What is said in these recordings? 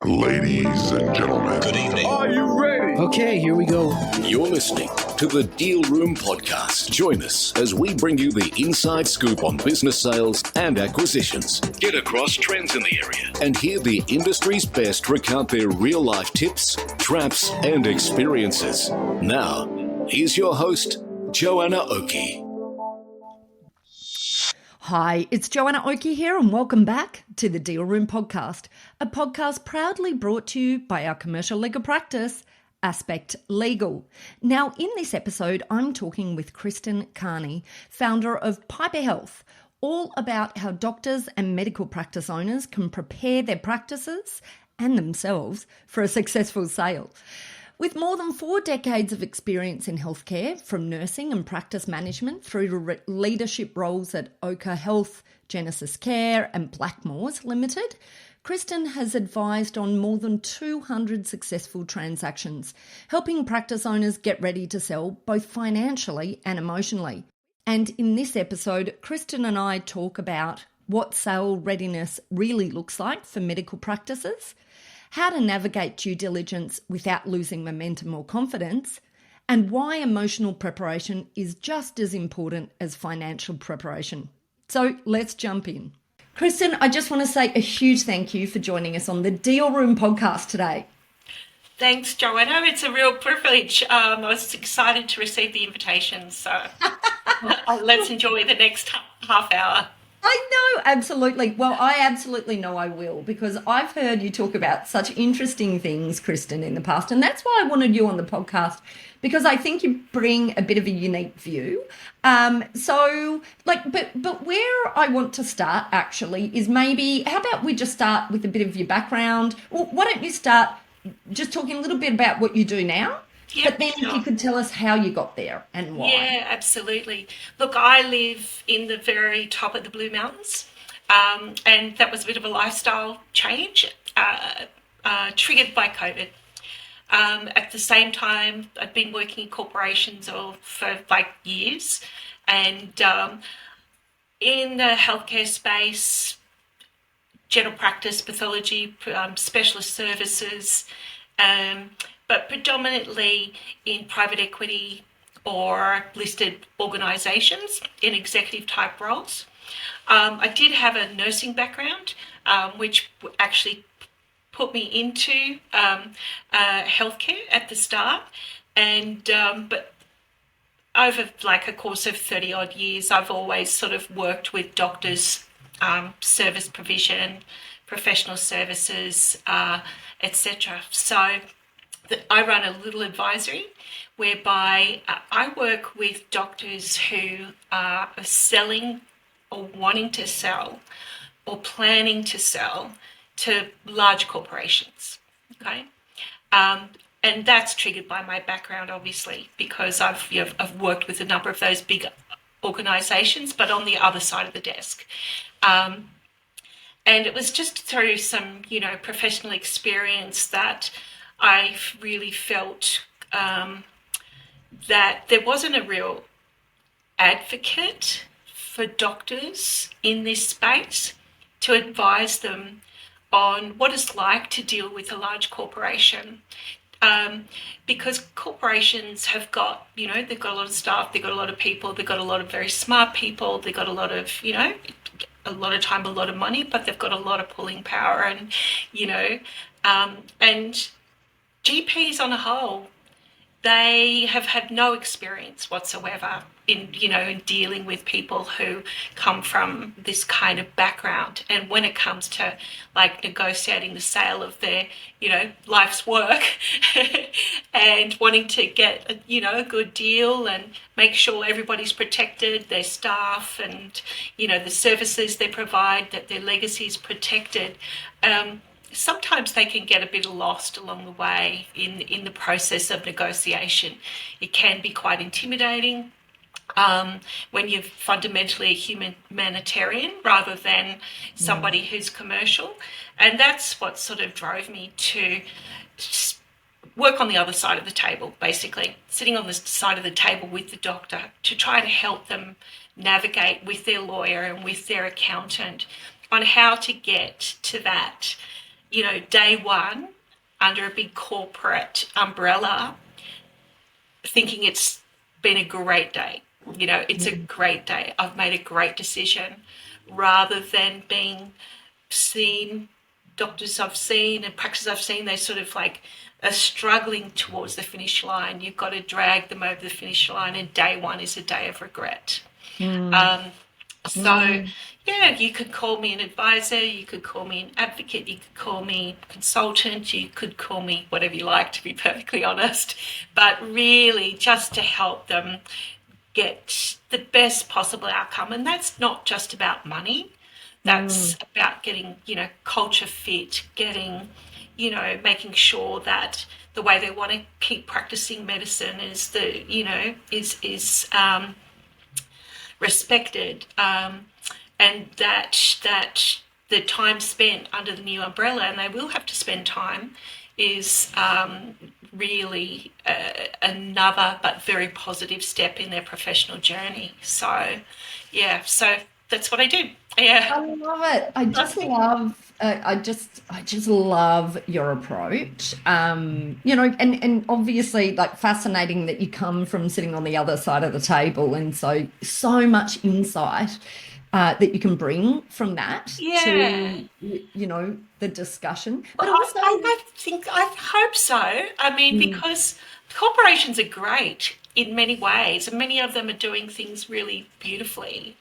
Ladies and gentlemen, Good evening. are you ready? Okay, here we go. You're listening to the Deal Room Podcast. Join us as we bring you the inside scoop on business sales and acquisitions. Get across trends in the area and hear the industry's best recount their real-life tips, traps, and experiences. Now, here's your host, Joanna Oakey. Hi, it's Joanna Oakey here, and welcome back to the Deal Room Podcast, a podcast proudly brought to you by our commercial legal practice, Aspect Legal. Now, in this episode, I'm talking with Kristin Carney, founder of Piper Health, all about how doctors and medical practice owners can prepare their practices and themselves for a successful sale. With more than 4 decades of experience in healthcare, from nursing and practice management through to leadership roles at Oka Health, Genesis Care and Blackmores Limited, Kristin has advised on more than 200 successful transactions, helping practice owners get ready to sell both financially and emotionally. And in this episode, Kristin and I talk about what sale readiness really looks like for medical practices, how to navigate due diligence without losing momentum or confidence, and why emotional preparation is just as important as financial preparation. So let's jump in. Kristin, I just want to say a huge thank you for joining us on the Deal Room Podcast today. Thanks, Joanna. It's a real privilege. I was excited to receive the invitation, so let's enjoy the next half hour. I know, absolutely. Well, I absolutely know I will, because I've heard you talk about such interesting things, Kristin, in the past. And that's why I wanted you on the podcast, because I think you bring a bit of a unique view. But where I want to start actually is maybe, how about we just start with a bit of your background? Well, why don't you start just talking a little bit about what you do now? Yep, but then if you could tell us how you got there and why. Yeah, absolutely. Look, I live in the very top of the Blue Mountains, and that was a bit of a lifestyle change triggered by COVID. At the same time, I'd been working in corporations for years, and in the healthcare space, general practice, pathology, specialist services, but predominantly in private equity or listed organisations in executive type roles. I did have a nursing background, which actually put me into healthcare at the start, and but over a course of 30 odd years, I've always sort of worked with doctors, service provision, professional services, etc. So I run a little advisory whereby I work with doctors who are selling or wanting to sell or planning to sell to large corporations, okay? And that's triggered by my background, obviously, because I've worked with a number of those big organisations, but on the other side of the desk. And it was just through some, professional experience that I really felt that there wasn't a real advocate for doctors in this space to advise them on what it's like to deal with a large corporation. Because corporations have got, they've got a lot of staff, they've got a lot of people, they've got a lot of very smart people, they've got a lot of, a lot of time, a lot of money, but they've got a lot of pulling power and, and GPs on a whole, they have had no experience whatsoever in dealing with people who come from this kind of background. And when it comes to negotiating the sale of their, life's work and wanting to get, a good deal and make sure everybody's protected, their staff and, the services they provide, that their legacy is protected, sometimes they can get a bit lost along the way in the process of negotiation. It can be quite intimidating when you're fundamentally a humanitarian rather than somebody who's commercial. And that's what sort of drove me to work on the other side of the table, basically, sitting on the side of the table with the doctor to try to help them navigate with their lawyer and with their accountant on how to get to that day one under a big corporate umbrella, thinking it's been a great day. It's a great day. I've made a great decision, rather than being seen, doctors I've seen and practices I've seen, they sort of like are struggling towards the finish line. You've got to drag them over the finish line, and day one is a day of regret. You could call me an advisor, you could call me an advocate, you could call me consultant, you could call me whatever you like, to be perfectly honest, but really just to help them get the best possible outcome. And that's not just about money. That's about getting, culture fit, getting, making sure that the way they want to keep practicing medicine is respected, and that the time spent under the new umbrella, and they will have to spend time, is really another but very positive step in their professional journey. So that's what I do. Yeah, I love it. I just love your approach. And obviously, like, fascinating that you come from sitting on the other side of the table, and so much insight that you can bring from that to the discussion. But also, I hope so. I mean, because corporations are great in many ways, and many of them are doing things really beautifully,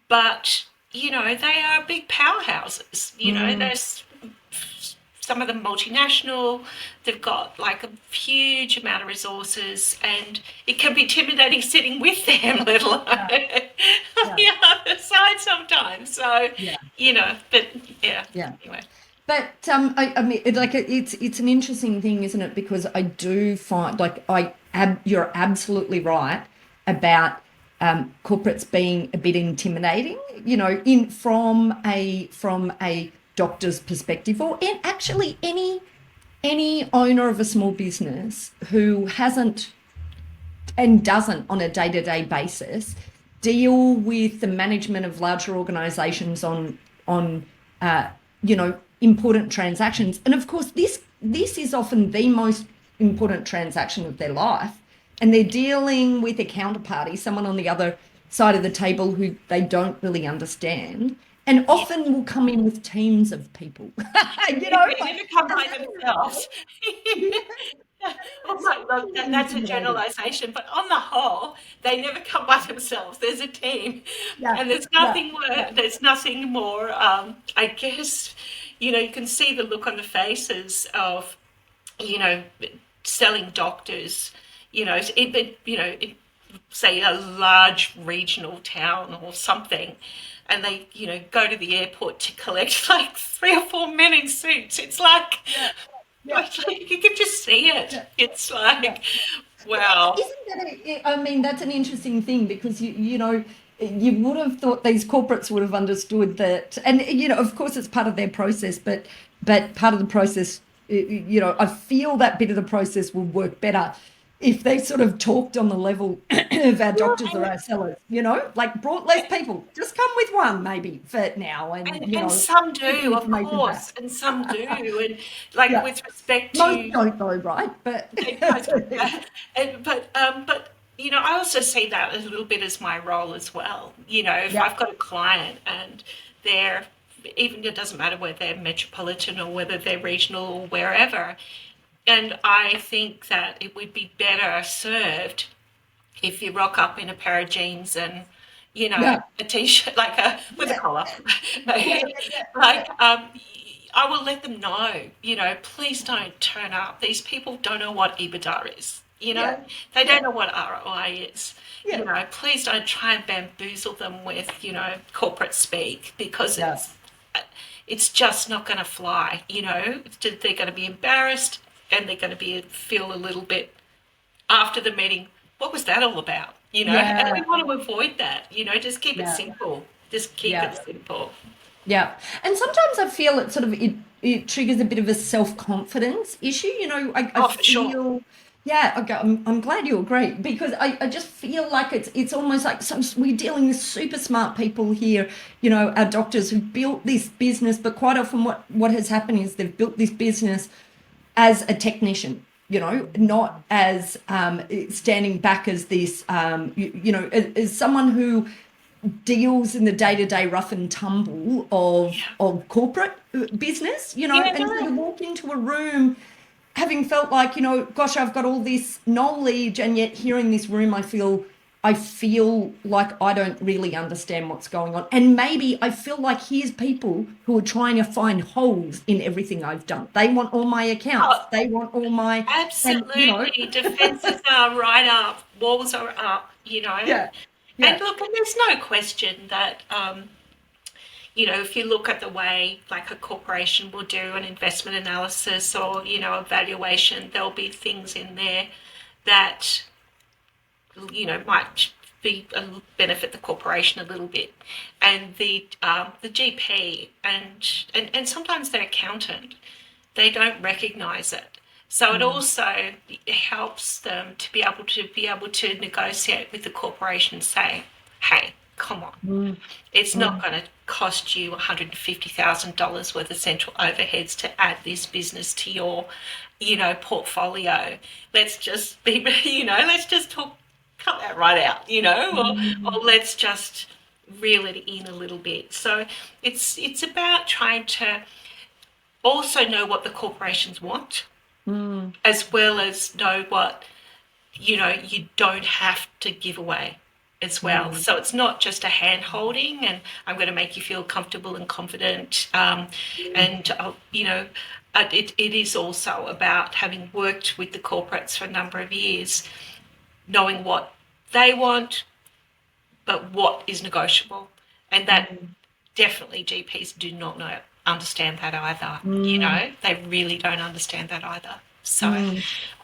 but they are big powerhouses. There's some of them multinational. They've got like a huge amount of resources, and it can be intimidating sitting with them, let alone on the other side sometimes. So anyway. But I mean, it's an interesting thing, isn't it? Because I do find, you're absolutely right about corporates being a bit intimidating, from a doctor's perspective, or actually any owner of a small business who hasn't and doesn't on a day-to-day basis deal with the management of larger organizations on important transactions. And of course, this is often the most important transaction of their life, and they're dealing with a counterparty, someone on the other side of the table who they don't really understand, and often will come in with teams of people. They never come by themselves. That's a generalisation, but on the whole, they never come by themselves. There's a team, and there's nothing more. There's nothing more. I guess you can see the look on the faces of selling doctors. Say a large regional town or something, and they go to the airport to collect like 3 or 4 men in suits. It's like. It's like you can just see it. It's like, wow. That's an interesting thing, because you would have thought these corporates would have understood that, and of course it's part of their process, but part of the process, I feel that bit of the process will work better if they sort of talked on the level of our doctors or our sellers, brought less people, just come with one maybe for now. And some do, of course, and some do. And with respect to... Most don't though, right? But... but I also see that a little bit as my role as well. If I've got a client and they're, even it doesn't matter whether they're metropolitan or whether they're regional or wherever, and I think that it would be better served if you rock up in a pair of jeans and, a T-shirt, with a collar. I will let them know, please don't turn up. These people don't know what EBITDA is. They don't know what ROI is. Please don't try and bamboozle them with, corporate speak, because it's just not going to fly. They're going to be embarrassed, and they're going to feel a little bit after the meeting, what was that all about? And we want to avoid that, just keep it simple. Just keep it simple. Yeah. And sometimes I feel it sort of, it triggers a bit of a self-confidence issue. I feel Yeah, okay, I'm glad you agree because I just feel like it's almost like we're dealing with super smart people here, our doctors who've built this business, but quite often what has happened is they've built this business as a technician, not as standing back as this, as someone who deals in the day-to-day rough and tumble of Yeah. corporate business, Yeah, and so to walk into a room having felt like, gosh, I've got all this knowledge, and yet here in this room I feel like I don't really understand what's going on. And maybe I feel like here's people who are trying to find holes in everything I've done. They want all my accounts. oh, They want all my, and absolutely. Defenses are right up, walls are up, yeah, And yeah. look, and there's no question that, if you look at the way like a corporation will do an investment analysis or, evaluation, there'll be things in there that, might be benefit the corporation a little bit. And the GP and sometimes the accountant, they don't recognise it. So it also helps them to be able to negotiate with the corporation and say, hey, come on, it's not going to cost you $150,000 worth of central overheads to add this business to your, portfolio. Let's just be, let's just cut that right out, or let's just reel it in a little bit. So it's about trying to also know what the corporations want, as well as know what you don't have to give away as well. So it's not just a hand holding and I'm going to make you feel comfortable and confident. And it is also about having worked with the corporates for a number of years, knowing what they want, but what is negotiable, and that definitely GPs do not understand that either. They really don't understand that either. So,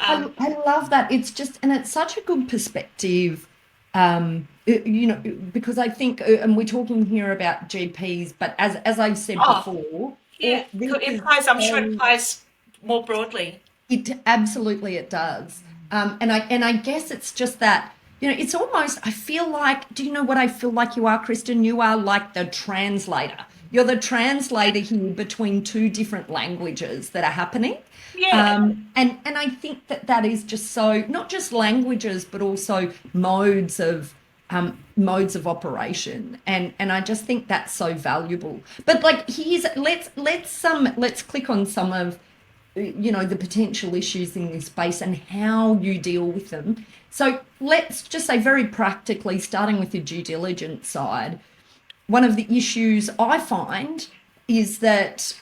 I love that. It's just, and it's such a good perspective, because I think, and we're talking here about GPs, but as I've said oh, before, yeah, this it is applies. I'm sure it so, applies more broadly. it absolutely it does. And I guess it's just that, it's almost, I feel like, do you know what I feel like you are, Kristin? You are like the translator. You're the translator here between two different languages that are happening. Yeah, And I think that is just so, not just languages, but also modes of operation. And I just think that's so valuable. But like, let's click on some of the potential issues in this space and how you deal with them. So let's just say very practically, starting with the due diligence side, one of the issues I find is that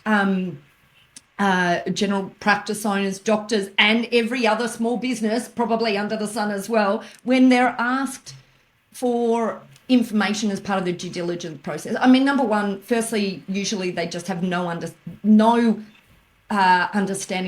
general practice owners, doctors, and every other small business, probably under the sun as well, when they're asked for information as part of the due diligence process. I mean, number one, firstly, usually they just have no understanding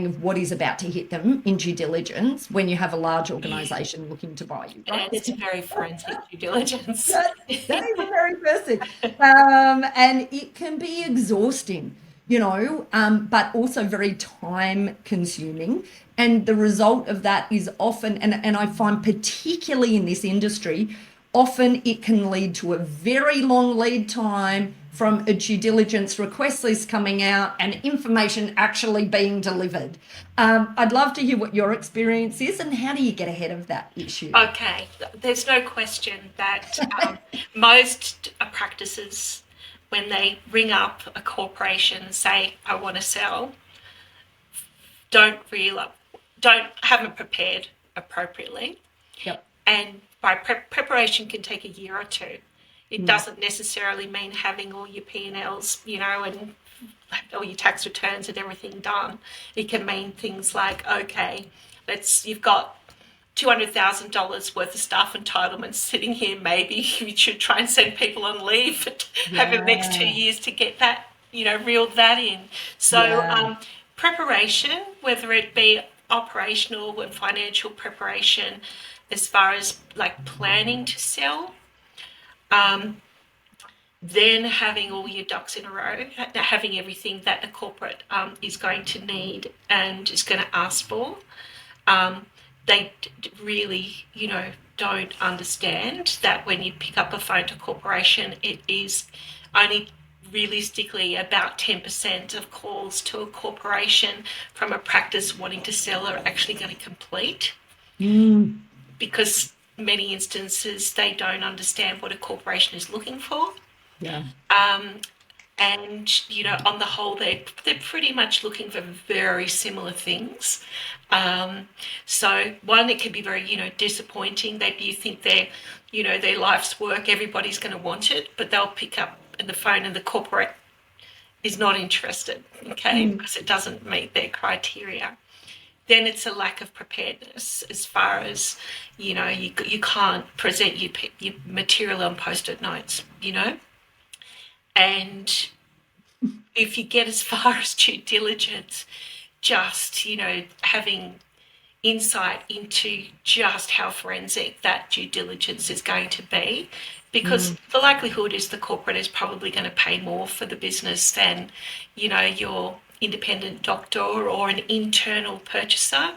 of what is about to hit them in due diligence when you have a large organisation looking to buy you, right? and it's a very forensic due diligence. That is the very first thing. And it can be exhausting, but also very time consuming. And the result of that is often, and I find particularly in this industry, often it can lead to a very long lead time from a due diligence request list coming out and information actually being delivered. I'd love to hear what your experience is and how do you get ahead of that issue? Okay, there's no question that most practices, when they ring up a corporation and say, I want to sell, haven't prepared appropriately. Yep. And by preparation can take a year or two. It doesn't necessarily mean having all your P&Ls, and all your tax returns and everything done. It can mean things like, okay, you've got $200,000 worth of staff entitlements sitting here. Maybe you should try and send people on leave over the next 2 years to get that, reeled that in. So preparation, whether it be operational and financial preparation, as far as like planning to sell, then having all your ducks in a row, having everything that a corporate is going to need and is going to ask for, they really, don't understand that when you pick up a phone to corporation, it is only realistically about 10% of calls to a corporation from a practice wanting to sell are actually going to complete, because many instances they don't understand what a corporation is looking for. Yeah. And on the whole, they're pretty much looking for very similar things. So one, it can be very disappointing. You think their life's work, everybody's going to want it, but they'll pick up the phone and the corporate is not interested, okay, because it doesn't meet their criteria. Then it's a lack of preparedness as far as you can't present your material on post-it notes, and if you get as far as due diligence, just, having insight into just how forensic that due diligence is going to be, because the likelihood is the corporate is probably going to pay more for the business than, your independent doctor or an internal purchaser,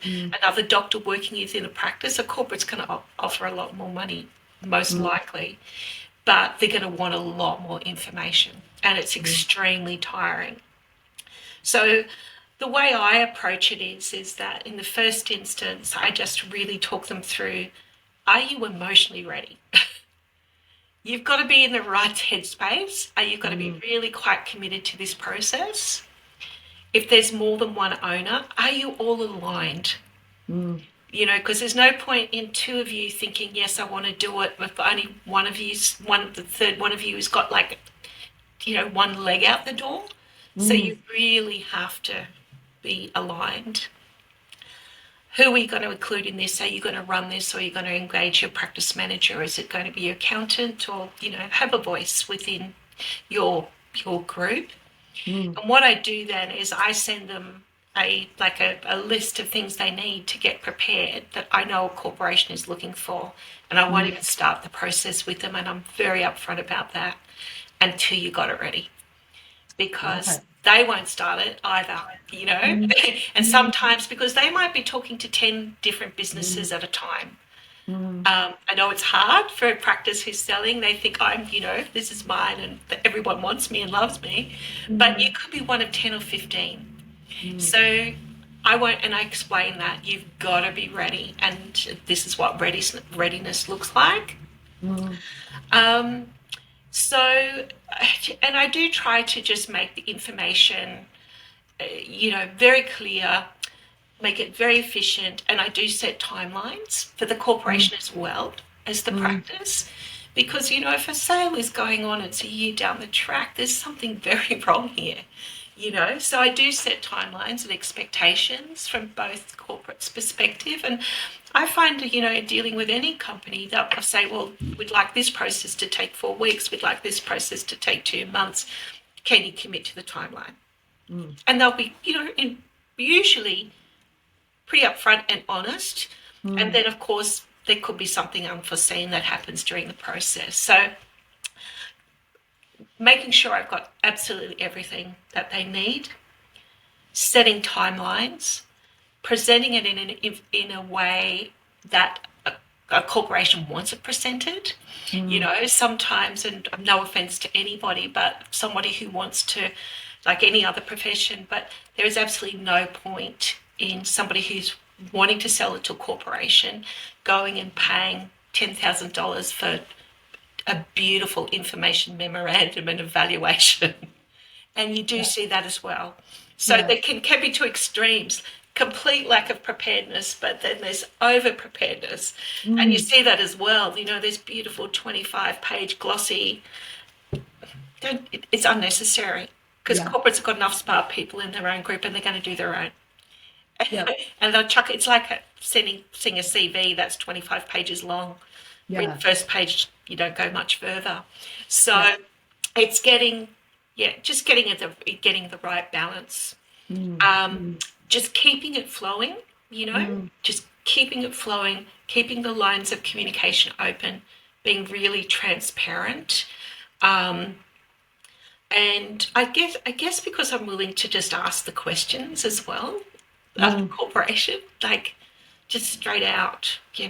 another doctor working within a practice. A corporate's going to offer a lot more money, most likely, but they're going to want a lot more information, and it's extremely tiring. So the way I approach it is that in the first instance, I just really talk them through, are you emotionally ready? You've got to be in the right headspace. You've got to be really quite committed to this process. If there's more than one owner, are you all aligned? Because there's no point in two of you thinking, yes, I want to do it, if only the third one of you has got one leg out the door. So you really have to be aligned. Who are you going to include in this? Are you going to run this, or are you going to engage your practice manager? Is it going to be your accountant, or, have a voice within your group? And what I do then is I send them a list of things they need to get prepared that I know a corporation is looking for, and I won't even start the process with them, and I'm very upfront about that until you got it ready, because they won't start it either, and sometimes because they might be talking to 10 different businesses at a time. I know it's hard for a practice who's selling. They think this is mine and everyone wants me and loves me, but you could be one of 10 or 15. So I explain that you've got to be ready, and this is what readiness looks like. So, and I do try to just make the information, very clear, make it very efficient, and I do set timelines for the corporation as well as the practice, because, if a sale is going on, it's a year down the track, there's something very wrong here. So I do set timelines and expectations from both corporate's perspective. And I find, dealing with any company, they'll say, well, we'd like this process to take 4 weeks. We'd like this process to take 2 months. Can you commit to the timeline? And they'll be, usually pretty upfront and honest. And then, of course, there could be something unforeseen that happens during the process. So making sure I've got absolutely everything that they need, setting timelines, presenting it in a way that a corporation wants it presented. Sometimes, and no offense to anybody, but somebody who wants to, like any other profession, but there is absolutely no point in somebody who's wanting to sell it to a corporation going and paying $10,000 for a beautiful information memorandum and evaluation. And you do see that as well. So they can be two extremes, complete lack of preparedness, but then there's over preparedness. And you see that as well. There's beautiful 25-page glossy. It's unnecessary, because corporates have got enough smart people in their own group, and they're going to do their own. And they'll chuck it. It's like seeing a CV that's 25 pages long. Read the first page, you don't go much further. So it's getting the right balance. Just keeping it flowing, just keeping it flowing, keeping the lines of communication open, being really transparent. And I guess because I'm willing to just ask the questions as well of the corporation, like, just straight out, do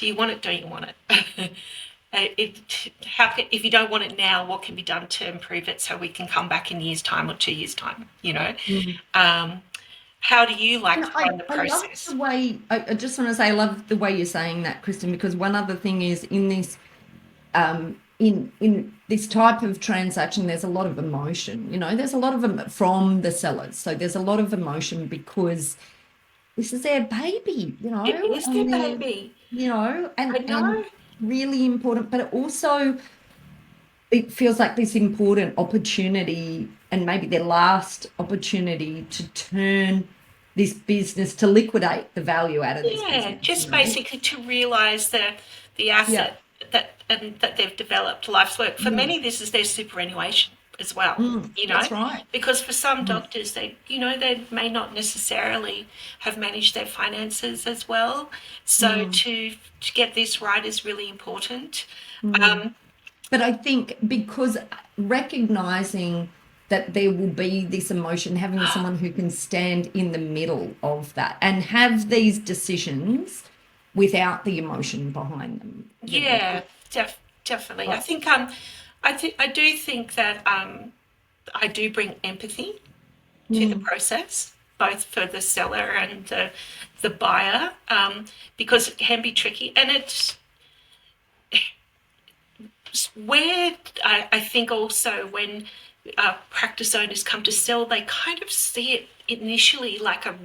you want it? Don't you want it? If you don't want it now, what can be done to improve it so we can come back in a year's time or 2 years' time? How do you like to run the process? I love the way, I just want to say, I love the way you're saying that, Kristin, because one other thing is in this, in this type of transaction, there's a lot of emotion, there's a lot of from the sellers. So there's a lot of emotion because this is their baby, It is their baby. And really important, but also it feels like this important opportunity and maybe their last opportunity to turn this business, to liquidate the value out of this business. Yeah, just basically to realise the asset that they've developed, life's work. For many, this is their superannuation as well, That's right. Because for some doctors, they may not necessarily have managed their finances as well. So to get this right is really important. But I think because recognising that there will be this emotion, having someone who can stand in the middle of that and have these decisions without the emotion behind them. Yeah, definitely. I think I do think that I do bring empathy to the process, both for the seller and the buyer, because it can be tricky, and it's where I think also when practice owners come to sell, they kind of see it initially like a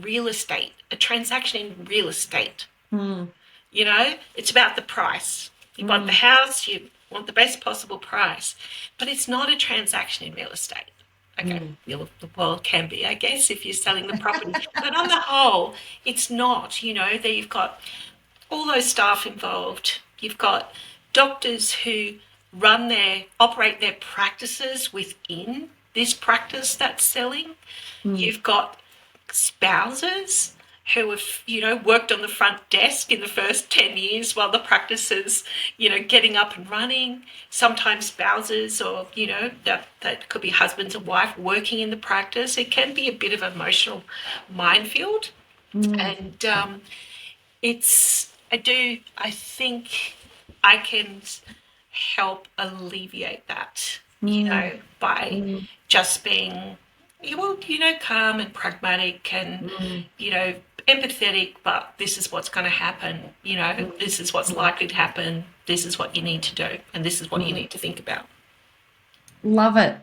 transaction in real estate. It's about the price. You want the house, you want the best possible price, but it's not a transaction in real estate. Okay, well, it can be, I guess, if you're selling the property, but on the whole, it's not. You've got all those staff involved. You've got doctors who operate their practices within this practice that's selling. You've got spouses who have, worked on the front desk in the first 10 years while the practice is, getting up and running. Sometimes spouses or, that could be husbands and wife working in the practice. It can be a bit of an emotional minefield. And I think I can help alleviate that, by just being, calm and pragmatic and, empathetic, but this is what's going to happen, this is what's likely to happen, this is what you need to do, and this is what you need to think about. Love it.